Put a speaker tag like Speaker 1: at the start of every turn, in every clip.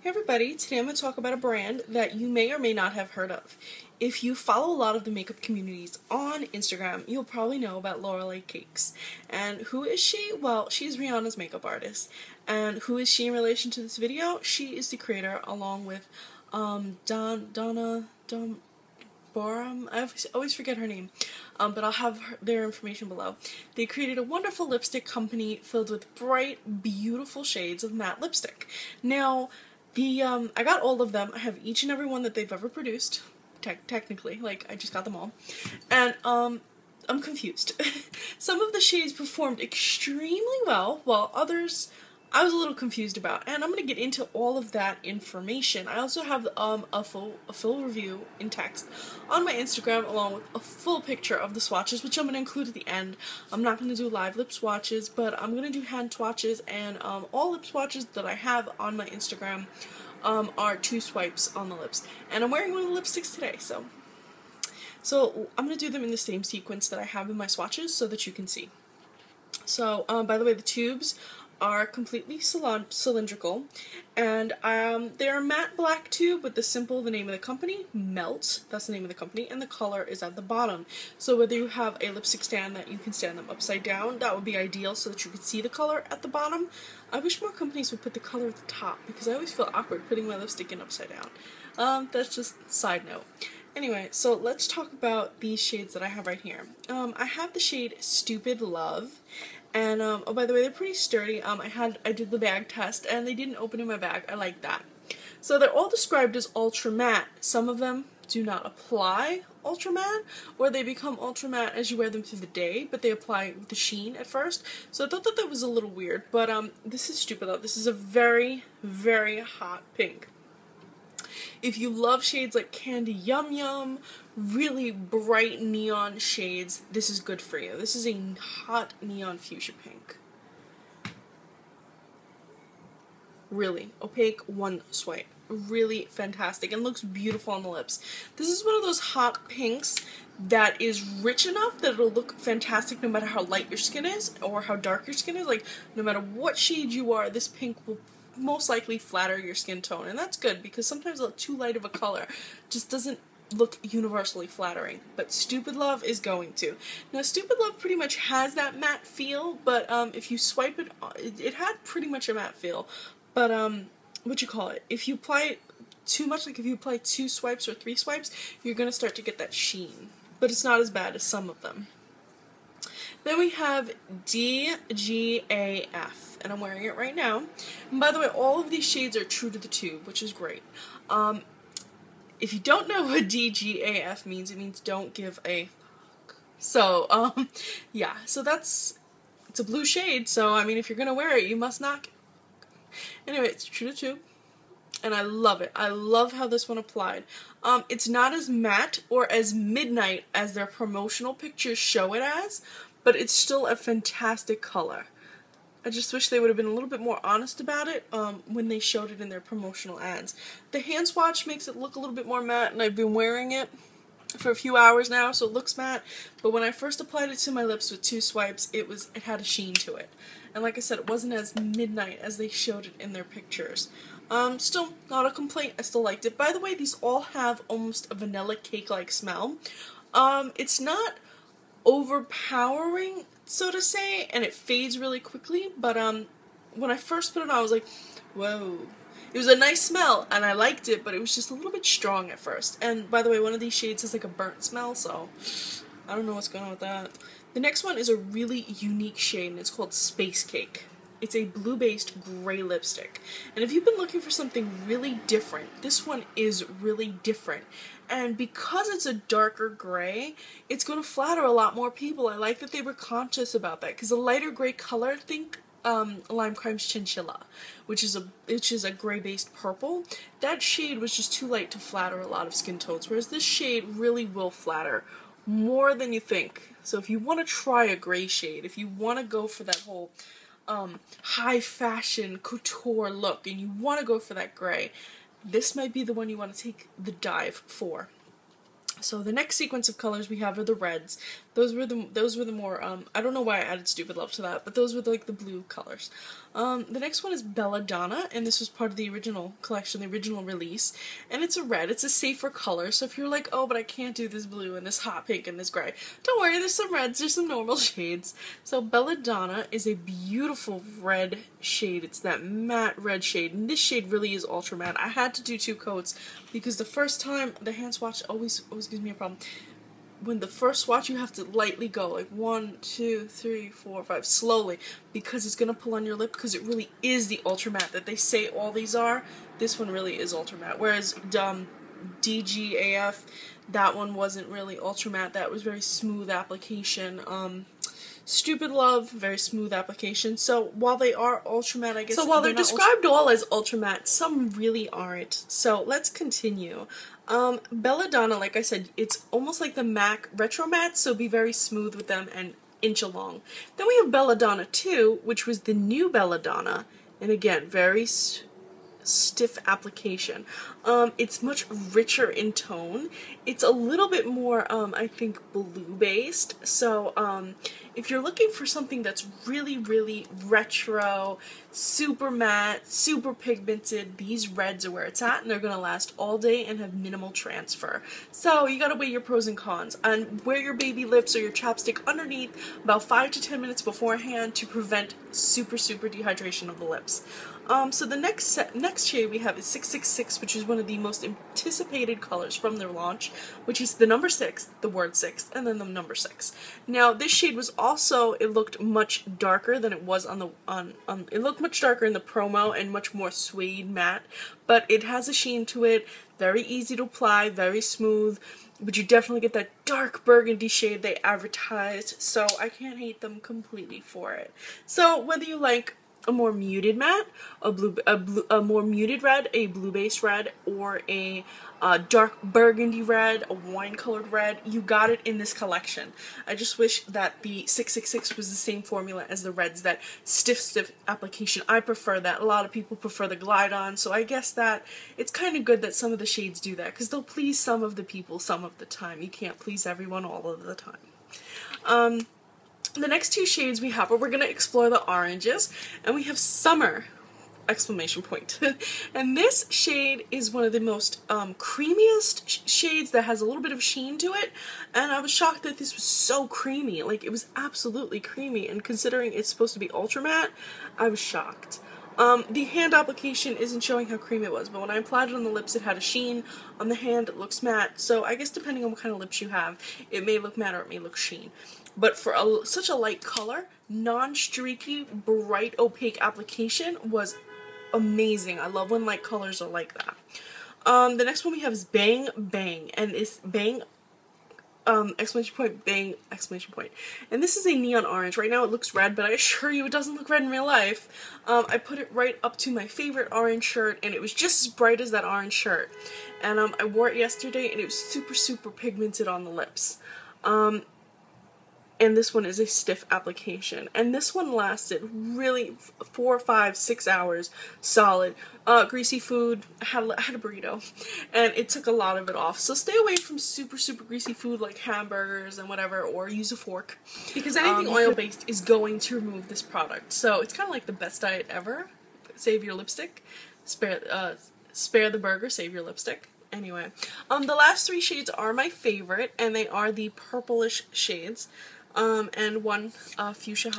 Speaker 1: Hey everybody, today I'm going to talk about a brand that you may or may not have heard of. If you follow a lot of the makeup communities on Instagram, you'll probably know about Lorelei Cakes. And who is she? Well, she's Rihanna's makeup artist. And who is she in relation to this video? She is the creator along with Donna Borum. I always forget her name, but I'll have their information below. They created a wonderful lipstick company filled with bright, beautiful shades of matte lipstick. Now, I got all of them. I have each and every one that they've ever produced, technically, like, I just got them all, and, I'm confused. Some of the shades performed extremely well, while others I was a little confused about, and I'm going to get into all of that information. I also have a full review in text on my Instagram, along with a full picture of the swatches, which I'm going to include at the end. I'm not going to do live lip swatches, but I'm going to do hand swatches, and all lip swatches that I have on my Instagram are 2 swipes on the lips. And I'm wearing one of the lipsticks today, so I'm going to do them in the same sequence that I have in my swatches so that you can see. So, by the way, the tubes are completely cylindrical, and they're a matte black tube with the name of the company, Melt, that's the name of the company, and the color is at the bottom. So whether you have a lipstick stand that you can stand them upside down, that would be ideal so that you could see the color at the bottom. I wish more companies would put the color at the top, because I always feel awkward putting my lipstick in upside down. That's just side note. Anyway, so let's talk about these shades that I have right here. I have the shade Stupid Love, and oh, by the way, they're pretty sturdy. I did the bag test, and they didn't open in my bag. I like that. So they're all described as ultra matte. Some of them do not apply ultra matte, or they become ultra matte as you wear them through the day, but they apply with the sheen at first. So I thought that was a little weird, but this is Stupid Love. This is a very, very hot pink. If you love shades like Candy Yum Yum, really bright neon shades, this is good for you. This is a hot neon fuchsia pink. Really opaque, 1 swipe. Really fantastic and looks beautiful on the lips. This is one of those hot pinks that is rich enough that it'll look fantastic no matter how light your skin is or how dark your skin is. Like, no matter what shade you are, this pink will most likely flatter your skin tone, and that's good because sometimes too light of a color just doesn't look universally flattering, but Stupid Love is going to. Now, Stupid Love pretty much has that matte feel, but if you swipe it, it had pretty much a matte feel, but if you apply it too much, like if you apply 2 swipes or 3 swipes, you're going to start to get that sheen, but it's not as bad as some of them. Then we have DGAF, and I'm wearing it right now. And by the way, all of these shades are true to the tube, which is great. If you don't know what DGAF means, it means don't give a fuck. So, yeah, so it's a blue shade, so, I mean, if you're gonna wear it, you must not. Anyway, it's true to tube, and I love it. I love how this one applied. It's not as matte or as midnight as their promotional pictures show it as, but it's still a fantastic color. I just wish they would have been a little bit more honest about it when they showed it in their promotional ads. The hand swatch makes it look a little bit more matte, and I've been wearing it for a few hours now, so it looks matte, but when I first applied it to my lips with 2 swipes, it had a sheen to it. And like I said, it wasn't as midnight as they showed it in their pictures. Still not a complaint. I still liked it. By the way, these all have almost a vanilla cake-like smell. It's not overpowering, so to say, and it fades really quickly, but when I first put it on, I was like, whoa. It was a nice smell, and I liked it, but it was just a little bit strong at first. And by the way, one of these shades has like a burnt smell, so I don't know what's going on with that. The next one is a really unique shade, and it's called Spacecake. It's a blue-based gray lipstick. And if you've been looking for something really different, this one is really different. And because it's a darker gray, it's going to flatter a lot more people. I like that they were conscious about that, because a lighter gray color, think Lime Crime's Chinchilla, which is a gray-based purple. That shade was just too light to flatter a lot of skin tones, whereas this shade really will flatter more than you think. So if you want to try a gray shade, if you want to go for that whole high fashion couture look and you want to go for that gray, this might be the one you want to take the dive for. So the next sequence of colors we have are the reds. Those were the more I don't know why I added Stupid Love to that, but those were like the blue colors. The next one is Belladonna, and this was part of the original collection, the original release. And it's a red. It's a safer color. So if you're like, oh, but I can't do this blue and this hot pink and this gray, don't worry. There's some reds. There's some normal shades. So Belladonna is a beautiful red shade. It's that matte red shade, and this shade really is ultra matte. I had to do 2 coats because the first time the hand swatch always gives me a problem. When the first swatch, you have to lightly go, like 1, 2, 3, 4, 5, slowly, because it's gonna pull on your lip, because it really is the ultra matte that they say all these are. This one really is ultra matte, whereas DGAF, that one wasn't really ultra matte. That was very smooth application. Stupid Love, very smooth application. So while they are ultra matte, I guess. So while they're described all as ultra matte, some really aren't. So let's continue. Belladonna, like I said, it's almost like the MAC Retro Matte, so be very smooth with them and inch along. Then we have Belladonna 2, which was the new Belladonna, and again, very stiff application. It's much richer in tone. It's a little bit more, I think, blue based. So if you're looking for something that's really, really retro, super matte, super pigmented, these reds are where it's at, and they're gonna last all day and have minimal transfer. So you gotta weigh your pros and cons, and wear your baby lips or your chapstick underneath about 5 to 10 minutes beforehand to prevent super dehydration of the lips. So the next shade we have is 666, which is one of the most anticipated colors from their launch, which is the number 6, the word 6, and then the number 6. Now this shade was also, it looked much darker than it was on the it looked much darker in the promo and much more suede matte, but it has a sheen to it, very easy to apply, very smooth, but you definitely get that dark burgundy shade they advertised, so I can't hate them completely for it. So whether you like a more muted matte, a more muted red, a blue-based red, or a dark burgundy red, a wine-colored red, you got it in this collection. I just wish that the 666 was the same formula as the reds, that stiff application. I prefer that. A lot of people prefer the glide-on, so I guess that it's kind of good that some of the shades do that, because they'll please some of the people some of the time. You can't please everyone all of the time. The next 2 shades we have, we're going to explore the oranges, and we have Summer, exclamation point. And this shade is one of the most creamiest shades that has a little bit of sheen to it, and I was shocked that this was so creamy. Like, it was absolutely creamy, and considering it's supposed to be ultra matte, I was shocked. The hand application isn't showing how creamy it was, but when I applied it on the lips, it had a sheen. On the hand, it looks matte, so I guess depending on what kind of lips you have, it may look matte or it may look sheen. But for such a light color, non-streaky, bright, opaque application was amazing. I love when light colors are like that. The next one we have is Bang Bang, and it's Bang, exclamation point, bang, exclamation point. And this is a neon orange. Right now it looks red, but I assure you it doesn't look red in real life. I put it right up to my favorite orange shirt, and it was just as bright as that orange shirt. And I wore it yesterday, and it was super pigmented on the lips. And this one is a stiff application. And this one lasted really 4, 5, 6 hours solid. Greasy food, I had a burrito, and it took a lot of it off. So stay away from super greasy food like hamburgers and whatever, or use a fork, because anything oil-based is going to remove this product. So it's kind of like the best diet ever. Save your lipstick. Spare the burger, save your lipstick. Anyway, the last 3 shades are my favorite, and they are the purplish shades. And one hot fuchsia.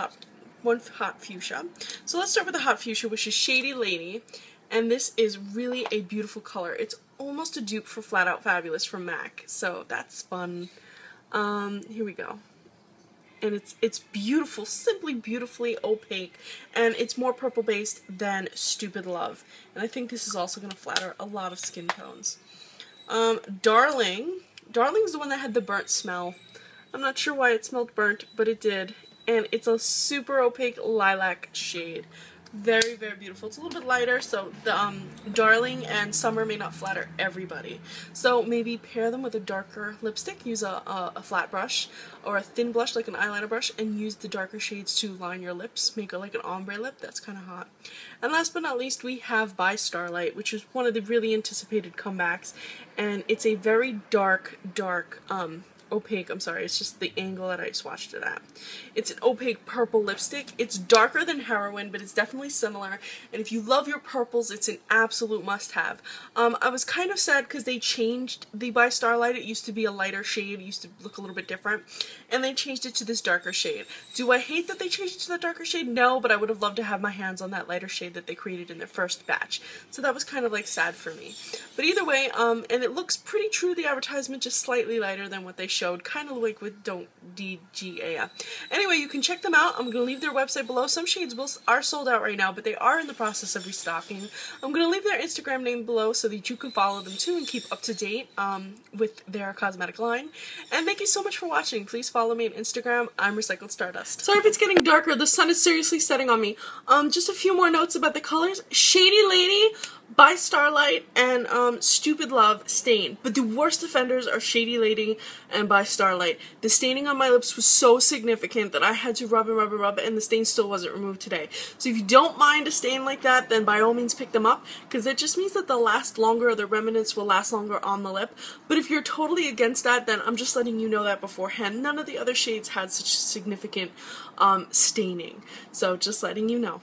Speaker 1: So let's start with the hot fuchsia, which is Shady Lady, and this is really a beautiful color. It's almost a dupe for Flat Out Fabulous from MAC, so that's fun. Here we go. And it's beautiful, simply beautifully opaque, and it's more purple based than Stupid Love, and I think this is also going to flatter a lot of skin tones. Darling's the one that had the burnt smell. I'm not sure why it smelled burnt, but it did. And it's a super opaque lilac shade. Very, very beautiful. It's a little bit lighter, so the Darling and Summer may not flatter everybody. So maybe pair them with a darker lipstick. Use a flat brush or a thin blush like an eyeliner brush, and use the darker shades to line your lips. Make it like an ombre lip. That's kind of hot. And last but not least, we have By Starlight, which is one of the really anticipated comebacks, and it's a very dark, opaque, I'm sorry, it's just the angle that I swatched it at. It's an opaque purple lipstick. It's darker than Heroin, but it's definitely similar, and if you love your purples, it's an absolute must-have. I was kind of sad because they changed the By Starlight. It used to be a lighter shade, it used to look a little bit different, and they changed it to this darker shade. Do I hate that they changed it to the darker shade? No, but I would have loved to have my hands on that lighter shade that they created in their first batch, so that was kind of like sad for me. But either way, and it looks pretty true to the advertisement, just slightly lighter than what they showed, kind of like with DGAF. Anyway, you can check them out. I'm going to leave their website below. Some shades are sold out right now, but they are in the process of restocking. I'm going to leave their Instagram name below so that you can follow them too and keep up to date with their cosmetic line. And thank you so much for watching. Please follow me on Instagram. I'm Recycled Stardust. Sorry if it's getting darker. The sun is seriously setting on me. Just a few more notes about the colors. Shady Lady, By Starlight, and Stupid Love stain. But the worst offenders are Shady Lady and By Starlight. The staining on my lips was so significant that I had to rub and rub and rub, and the stain still wasn't removed today. So if you don't mind a stain like that, then by all means pick them up, because it just means that they'll last longer, or the remnants will last longer on the lip. But if you're totally against that, then I'm just letting you know that beforehand. None of the other shades had such significant staining. So just letting you know.